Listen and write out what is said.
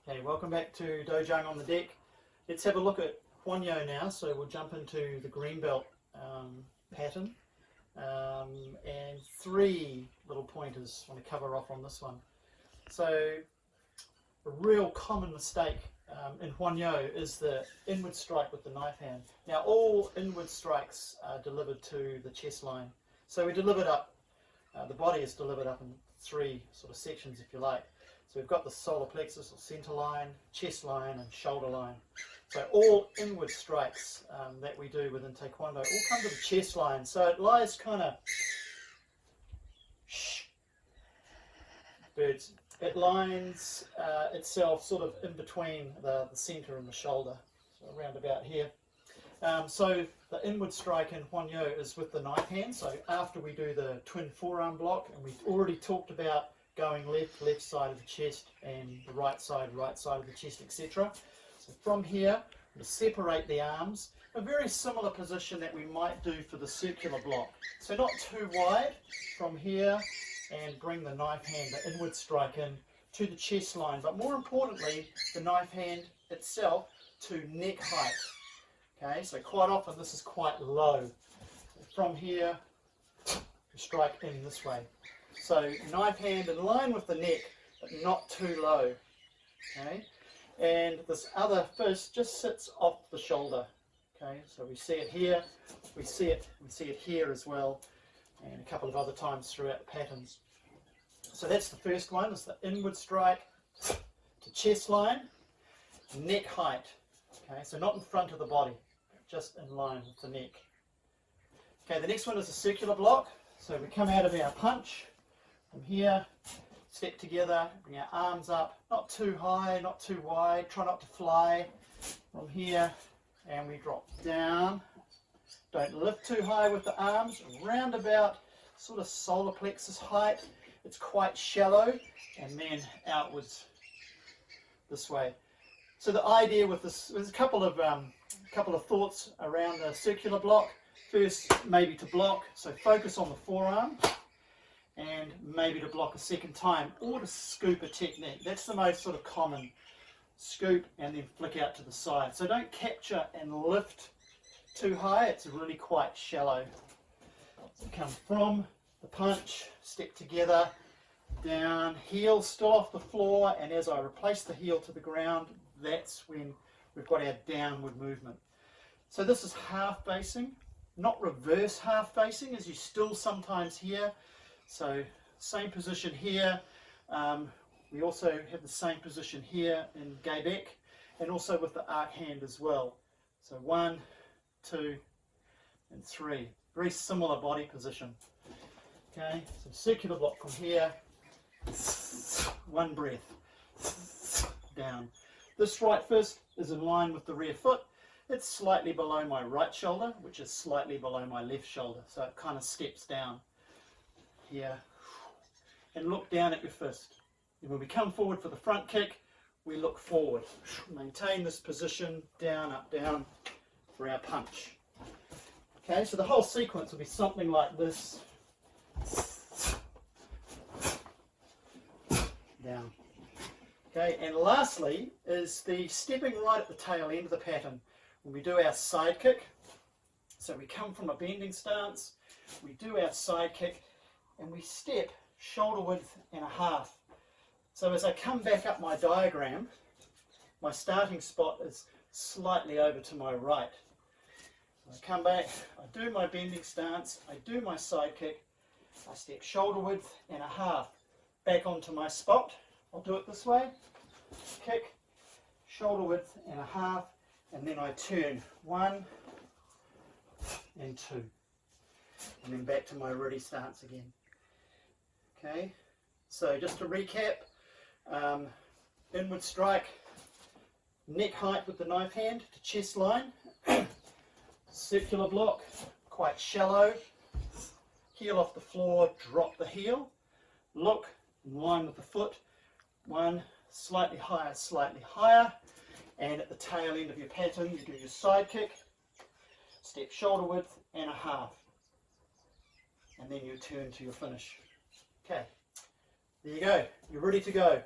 Okay, welcome back to Dojang on the Deck. Let's have a look at Won Hyo now. So we'll jump into the green belt pattern, and three little pointers I want to cover off on this one. So a real common mistake in Won Hyo is the inward strike with the knife hand. Now all inward strikes are delivered to the chest line. So we delivered up, the body is delivered up in three sort of sections, if you like. So we've got the solar plexus or center line, chest line and shoulder line. So all inward strikes that we do within Taekwondo all come to the chest line. So it lies kind of, birds, it lines itself sort of in between the center and the shoulder, so around about here. So the inward strike in Won Hyo is with the knife hand. So after we do the twin forearm block, and we've already talked about going left side of the chest, and the right side of the chest, etc. So from here, we separate the arms, a very similar position that we might do for the circular block. So not too wide from here, and bring the knife hand, the inward strike in to the chest line, but more importantly, the knife hand itself to neck height. Okay, so quite often this is quite low. From here, strike in this way. So knife hand in line with the neck, but not too low. Okay, and this other fist just sits off the shoulder. Okay, so we see it here, we see it here as well, and a couple of other times throughout the patterns. So that's the first one, is the inward strike to chest line, neck height. Okay, so not in front of the body, just in line with the neck. Okay, the next one is a circular block. So we come out of our punch from here, step together, bring our arms up, not too high, not too wide, try not to fly. From here, and we drop down. Don't lift too high with the arms, round about sort of solar plexus height. It's quite shallow, and then outwards this way. So the idea with this, there's a couple of thoughts around the circular block. First, maybe to block, so focus on the forearm, and maybe to block a second time, or to scoop a technique. That's the most sort of common, scoop and then flick out to the side. So don't capture and lift too high, it's really quite shallow. So come from the punch, step together, down, heel still off the floor, and as I replace the heel to the ground, that's when we've got our downward movement. So this is half facing, not reverse half facing, as you still sometimes hear. So same position here. We also have the same position here in Gaebek, and also with the arc hand as well. So 1, 2, and 3. Very similar body position. Okay, so circular block from here. One breath. Down. This right fist is in line with the rear foot. It's slightly below my right shoulder, which is slightly below my left shoulder. So it kind of steps down here. And look down at your fist. And when we come forward for the front kick, we look forward. Maintain this position, down, up, down, for our punch. Okay, so the whole sequence will be something like this. Down. Okay, and lastly is the stepping right at the tail end of the pattern. When we do our side kick, so we come from a bending stance, we do our side kick, and we step shoulder width and a half. So as I come back up my diagram, my starting spot is slightly over to my right. So I come back, I do my bending stance, I do my side kick, I step shoulder width and a half back onto my spot. I'll do it this way, kick, shoulder width and a half, and then I turn 1 and 2, and then back to my ready stance again. Okay, so just to recap, inward strike, neck height with the knife hand to chest line, circular block, quite shallow, heel off the floor, drop the heel, look in line with the foot, 1, slightly higher, and at the tail end of your pattern you do your side kick, step shoulder width and a half, and then you turn to your finish. Okay, there you go, you're ready to go.